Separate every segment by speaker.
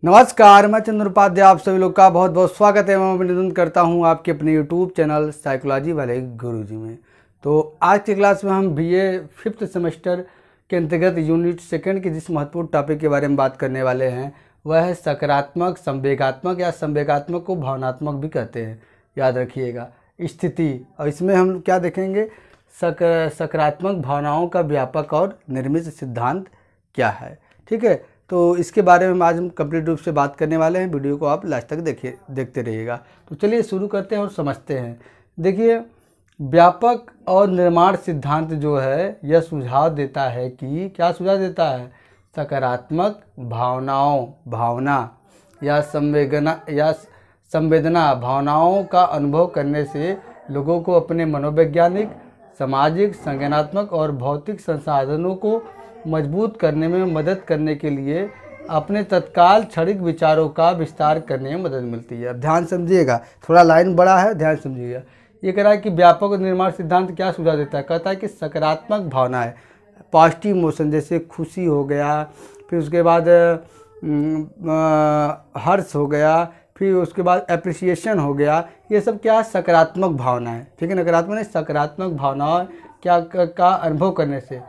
Speaker 1: नमस्कार, मैं चंद्र उपाध्याय आप सभी लोग का बहुत बहुत स्वागत है। मैं अभिनंदन करता हूं आपके अपने यूट्यूब चैनल साइकोलॉजी वाले गुरुजी में। तो आज की क्लास में हम बीए 5th सेमेस्टर के अंतर्गत यूनिट 2 के जिस महत्वपूर्ण टॉपिक के बारे में बात करने वाले हैं वह है सकारात्मक, संवेगात्मक या संवेगात्मक को भावनात्मक भी कहते हैं, याद रखिएगा, स्थिति। और इसमें हम क्या देखेंगे, सकारात्मक भावनाओं का व्यापक और निर्मित सिद्धांत क्या है। ठीक है, तो इसके बारे में आज हम कंप्लीट रूप से बात करने वाले हैं। वीडियो को आप लास्ट तक देखते रहिएगा। तो चलिए शुरू करते हैं और समझते हैं। देखिए, व्यापक और निर्माण सिद्धांत जो है यह सुझाव देता है कि क्या सुझाव देता है, सकारात्मक भावना या संवेदना भावनाओं का अनुभव करने से लोगों को अपने मनोवैज्ञानिक, सामाजिक, संज्ञानात्मक और भौतिक संसाधनों को मजबूत करने में मदद करने के लिए अपने तत्काल क्षणिक विचारों का विस्तार करने में मदद मिलती है। अब ध्यान समझिएगा, थोड़ा लाइन बड़ा है, ध्यान समझिएगा। ये कह रहा है कि व्यापक और निर्माण सिद्धांत क्या सुझाव देता है, कहता है कि सकारात्मक भावनाएं, पॉजिटिव इमोशन जैसे खुशी हो गया, फिर उसके बाद हर्ष हो गया, फिर उसके बाद एप्रिसिएशन हो गया, ये सब क्या है, सकारात्मक भावनाएं। ठीक है, नकारात्मक नहीं, सकारात्मक भावनाएं क्या का अनुभव करने से,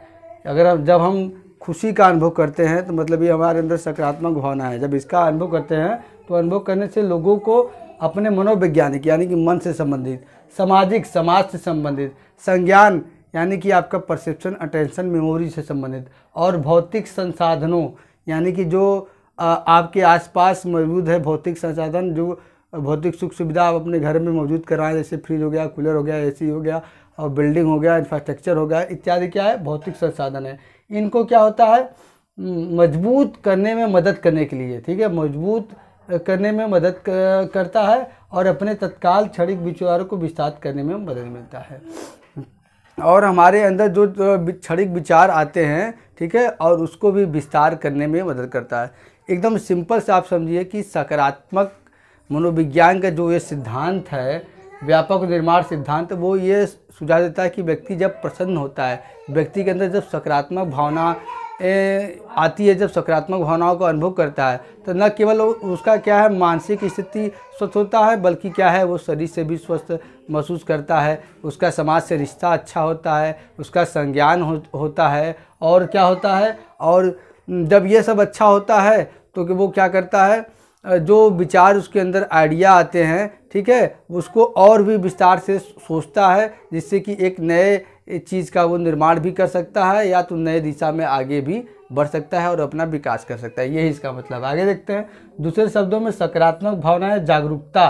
Speaker 1: अगर जब हम खुशी का अनुभव करते हैं तो मतलब ये हमारे अंदर सकारात्मक भावना है। जब इसका अनुभव करते हैं तो अनुभव करने से लोगों को अपने मनोवैज्ञानिक यानी कि मन से संबंधित, सामाजिक समाज से संबंधित, संज्ञान यानी कि आपका परसेप्शन, अटेंशन, मेमोरी से संबंधित, और भौतिक संसाधनों यानी कि जो आपके आसपास मौजूद है भौतिक संसाधन, जो भौतिक सुख सुविधा आप अपने घर में मौजूद कराएं, जैसे फ्रिज हो गया, कूलर हो गया, एसी हो गया, और बिल्डिंग हो गया, इंफ्रास्ट्रक्चर हो गया इत्यादि, क्या है, भौतिक संसाधन है। इनको क्या होता है, मजबूत करने में मदद करने के लिए, ठीक है, मजबूत करने में मदद करता है और अपने तत्काल क्षणिक विचारों को विस्तार करने में मदद मिलता है। और हमारे अंदर जो क्षणिक विचार आते हैं, ठीक है, और उसको भी विस्तार करने में मदद करता है। एकदम सिंपल से आप समझिए कि सकारात्मक मनोविज्ञान का जो ये सिद्धांत है, व्यापक निर्माण सिद्धांत, वो ये सुझाव देता है कि व्यक्ति जब प्रसन्न होता है, व्यक्ति के अंदर जब सकारात्मक भावना आती है, जब सकारात्मक भावनाओं का अनुभव करता है, तो न केवल उसका क्या है मानसिक स्थिति स्वस्थ होता है, बल्कि क्या है वो शरीर से भी स्वस्थ महसूस करता है, उसका समाज से रिश्ता अच्छा होता है, उसका संज्ञान होता है, और क्या होता है, और जब ये सब अच्छा होता है तो कि वो क्या करता है, जो विचार उसके अंदर आइडिया आते हैं, ठीक है, उसको और भी विस्तार से सोचता है, जिससे कि एक नए चीज़ का वो निर्माण भी कर सकता है, या तो नए दिशा में आगे भी बढ़ सकता है और अपना विकास कर सकता है। यही इसका मतलब। आगे देखते हैं। दूसरे शब्दों में सकारात्मक भावनाएं जागरूकता,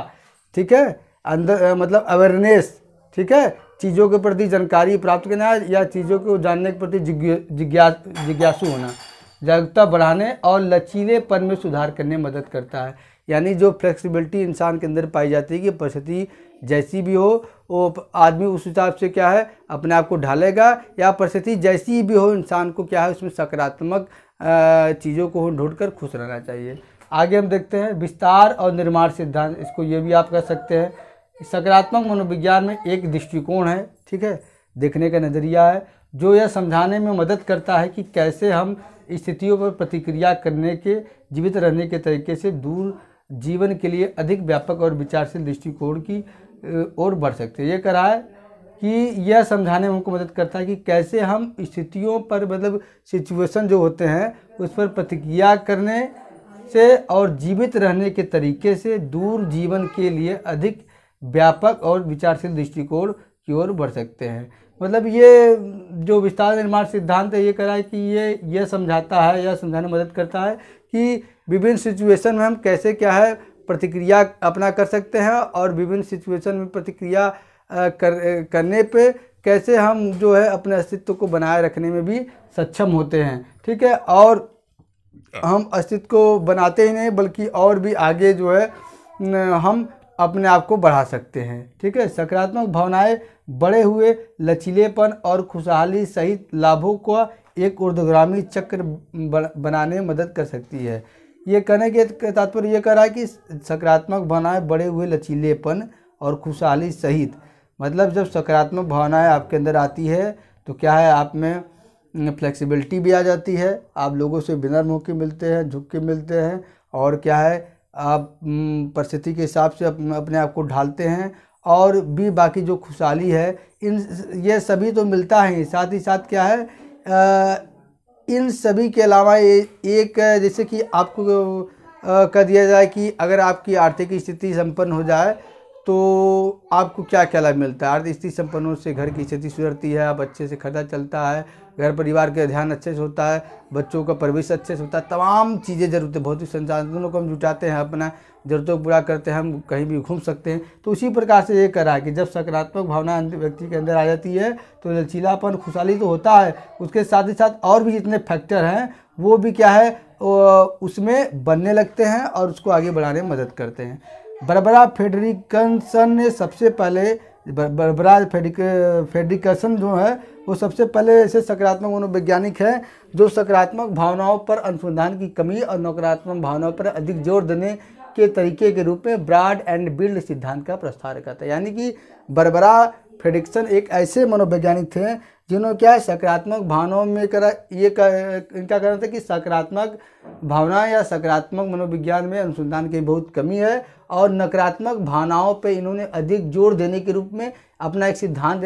Speaker 1: ठीक है, अंदर मतलब अवेयरनेस, ठीक है, चीज़ों के प्रति जानकारी प्राप्त करना या चीज़ों को जानने के प्रति जिज्ञासु होना, जागरूकता बढ़ाने और लचीलेपन में सुधार करने में मदद करता है। यानी जो फ्लेक्सिबिलिटी इंसान के अंदर पाई जाती है कि परिस्थिति जैसी भी हो वो आदमी उस हिसाब से क्या है अपने आप को ढालेगा, या परिस्थिति जैसी भी हो इंसान को क्या है उसमें सकारात्मक चीज़ों को ढूंढकर खुश रहना चाहिए। आगे हम देखते हैं विस्तार और निर्माण सिद्धांत, इसको ये भी आप कह सकते हैं। सकारात्मक मनोविज्ञान में एक दृष्टिकोण है, ठीक है, देखने का नज़रिया है, जो यह समझाने में मदद करता है कि कैसे हम स्थितियों पर प्रतिक्रिया करने के, जीवित रहने के तरीके से दूर जीवन के लिए अधिक व्यापक और विचारशील दृष्टिकोण की ओर बढ़ सकते हैं। ये कह रहा है कि यह समझाने में हमको मदद करता है कि कैसे हम स्थितियों पर, मतलब सिचुएशन जो होते हैं उस पर प्रतिक्रिया करने से और जीवित रहने के तरीके से दूर जीवन के लिए अधिक व्यापक और विचारशील दृष्टिकोण की ओर बढ़ सकते हैं। मतलब ये जो विस्तार निर्माण सिद्धांत है ये कह रहा है कि ये समझाता है या समझाने में मदद करता है कि विभिन्न सिचुएशन में हम कैसे क्या है प्रतिक्रिया अपना कर सकते हैं, और विभिन्न सिचुएशन में प्रतिक्रिया करने पे कैसे हम जो है अपने अस्तित्व को बनाए रखने में भी सक्षम होते हैं। ठीक है, और हम अस्तित्व को बनाते ही नहीं बल्कि और भी आगे जो है हम अपने आप को बढ़ा सकते हैं। ठीक है, सकारात्मक भावनाएं बढ़े हुए लचीलेपन और खुशहाली सहित लाभों को एक ऊर्ध्वगामी चक्र बनाने में मदद कर सकती है। ये कहने के तात्पर्य ये कह रहा है कि सकारात्मक भावनाएं बढ़े हुए लचीलेपन और खुशहाली सहित, मतलब जब सकारात्मक भावनाएं आपके अंदर आती है तो क्या है, आप में फ्लेक्सिबिलिटी भी आ जाती है, आप लोगों से विनम्र होकर मिलते हैं, झुक के मिलते हैं, और क्या है आप परिस्थिति के हिसाब से अपने आप को ढालते हैं, और भी बाकी जो खुशहाली है ये सभी तो मिलता है। साथ ही साथ क्या है इन सभी के अलावा एक जैसे कि आपको कह दिया जाए कि अगर आपकी आर्थिक स्थिति संपन्न हो जाए तो आपको क्या क्या लाभ मिलता है। आर्थिक स्थिति संपन्न होने से घर की स्थिति सुधरती है, आप अच्छे से खर्चा चलता है, घर परिवार का ध्यान अच्छे से होता है, बच्चों का परवरिश अच्छे से होता है, तमाम चीज़ें ज़रूरतें भौतिक संसाधनों को हम जुटाते हैं, अपना ज़रूरतों को पूरा करते हैं, हम कहीं भी घूम सकते हैं। तो उसी प्रकार से ये करा है कि जब सकारात्मक भावना व्यक्ति के अंदर आ जाती है तो लचीलापन खुशहाली तो होता है, उसके साथ ही साथ और भी जितने फैक्टर हैं वो भी क्या है उसमें बनने लगते हैं और उसको आगे बढ़ाने में मदद करते हैं। बारबरा फ्रेडरिकसन ने सबसे पहले बारबरा फ्रेडरिकसन जो है वो सबसे पहले ऐसे सकारात्मक मनोवैज्ञानिक हैं जो सकारात्मक भावनाओं पर अनुसंधान की कमी और नकारात्मक भावनाओं पर अधिक जोर देने के तरीके के रूप में ब्रॉड एंड बिल्ड सिद्धांत का प्रस्ताव करता है। यानी कि बारबरा फ्रेडरिकसन एक ऐसे मनोवैज्ञानिक थे जिन्होंने क्या सकारात्मक भावनाओं में इनका कहना था कि सकारात्मक भावना या सकारात्मक मनोविज्ञान में अनुसंधान की बहुत कमी है, और नकारात्मक भावनाओं पे इन्होंने अधिक जोर देने के रूप में अपना एक सिद्धांत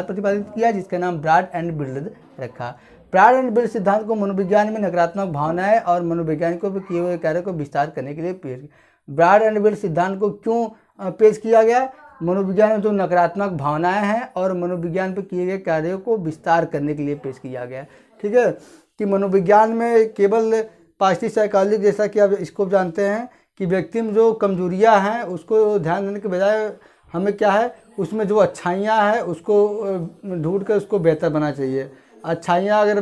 Speaker 1: प्रतिपादित किया जिसका नाम ब्रॉड एंड बिल्ड रखा। ब्रॉड एंड बिल्ड सिद्धांत को मनोविज्ञान में नकारात्मक भावनाएं और मनोवैज्ञानिकों पर किए हुए कार्यों को विस्तार करने के लिए पेश किया। ब्रॉड एंड बिल्ड सिद्धांत को क्यों पेश किया गया? मनोविज्ञान में जो नकारात्मक भावनाएं हैं और मनोविज्ञान पर किए गए कार्यों को विस्तार करने के लिए पेश किया गया। ठीक है कि मनोविज्ञान में केवल पॉजिटिव साइकोलॉजी जैसा कि आप इसको जानते हैं कि व्यक्ति में जो कमजोरियां हैं उसको ध्यान देने के बजाय हमें क्या है उसमें जो अच्छाइयाँ हैं उसको ढूंढ कर उसको बेहतर बनाना चाहिए। अच्छाइयाँ अगर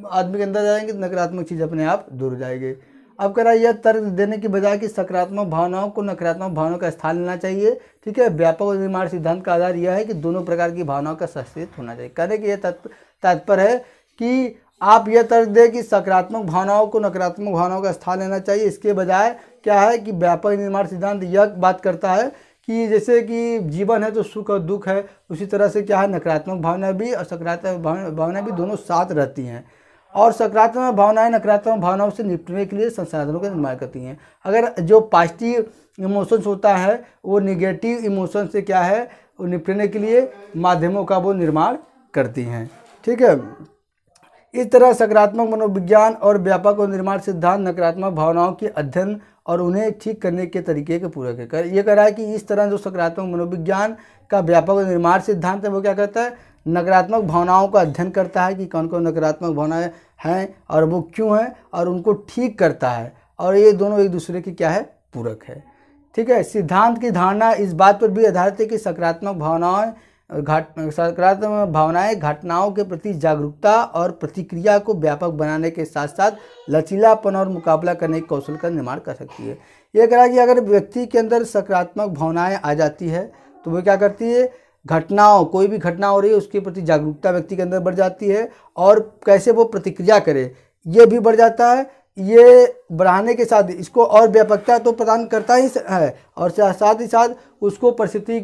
Speaker 1: आदमी के अंदर जाएंगी तो नकारात्मक चीज़ अपने आप दूर हो जाएगी। अब कह रहा है यह तर्क देने की बजाय कि सकारात्मक भावनाओं को नकारात्मक भावनाओं का स्थान लेना चाहिए। ठीक है, व्यापक निर्माण सिद्धांत का आधार यह है कि दोनों प्रकार की भावनाओं का संश्लेषण होना चाहिए। कहने की यह तात्पर्य है कि आप यह तर्क दें कि सकारात्मक भावनाओं को नकारात्मक भावनाओं का स्थान लेना चाहिए, इसके बजाय क्या है कि व्यापक निर्माण सिद्धांत यह बात करता है कि जैसे कि जीवन है तो सुख और दुख है, उसी तरह से क्या है नकारात्मक भावना भी और सकारात्मक भावना भी दोनों साथ रहती हैं, और सकारात्मक भावनाएं नकारात्मक भावनाओं से निपटने के लिए संसाधनों का निर्माण करती हैं। अगर जो पॉजिटिव इमोशंस होता है वो निगेटिव इमोशन से क्या है वो निपटने के लिए माध्यमों का वो निर्माण करती हैं। ठीक है, इस तरह सकारात्मक मनोविज्ञान और व्यापक और निर्माण सिद्धांत नकारात्मक भावनाओं के अध्ययन और उन्हें ठीक करने के तरीके के पूरक है। ये कह रहा है कि इस तरह जो सकारात्मक मनोविज्ञान का व्यापक और निर्माण सिद्धांत है वो क्या करता है नकारात्मक भावनाओं का अध्ययन करता है कि कौन कौन नकारात्मक भावनाएं हैं और वो क्यों हैं और उनको ठीक करता है, और ये दोनों एक दूसरे की क्या है पूरक है। ठीक है, सिद्धांत की धारणा इस बात पर भी आधारित है कि सकारात्मक भावनाएं घटनाओं के प्रति जागरूकता और प्रतिक्रिया को व्यापक बनाने के साथ साथ लचीलापन और मुकाबला करने के कौशल का निर्माण कर सकती है। यह कह रहा है कि अगर व्यक्ति के अंदर सकारात्मक भावनाएं आ जाती है तो वो क्या करती है घटनाओं कोई भी घटना हो रही है उसके प्रति जागरूकता व्यक्ति के अंदर बढ़ जाती है, और कैसे वो प्रतिक्रिया करे ये भी बढ़ जाता है। ये बढ़ाने के साथ इसको और व्यापकता तो प्रदान करता ही है, और साथ ही साथ उसको परिस्थिति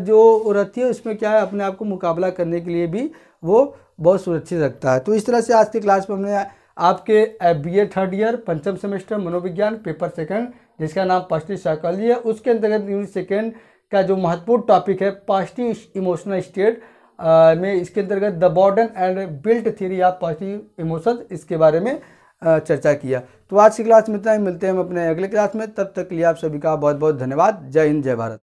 Speaker 1: जो रहती है उसमें क्या है अपने आप को मुकाबला करने के लिए भी वो बहुत सुरक्षित रखता है। तो इस तरह से आज की क्लास में हमने आपके BA थर्ड ईयर पंचम सेमेस्टर मनोविज्ञान पेपर सेकंड जिसका नाम पॉजिटिव साइकोलॉजी है उसके अंतर्गत यूनिट सेकेंड का जो महत्वपूर्ण टॉपिक है पॉजिटिव इमोशनल स्टेट में इसके अंतर्गत the broaden and build theory of positive emotions इसके बारे में चर्चा किया। तो आज की क्लास में इतना ही, मिलते हैं हम अपने अगले क्लास में, तब तक के लिए आप सभी का बहुत बहुत धन्यवाद। जय हिंद, जय भारत।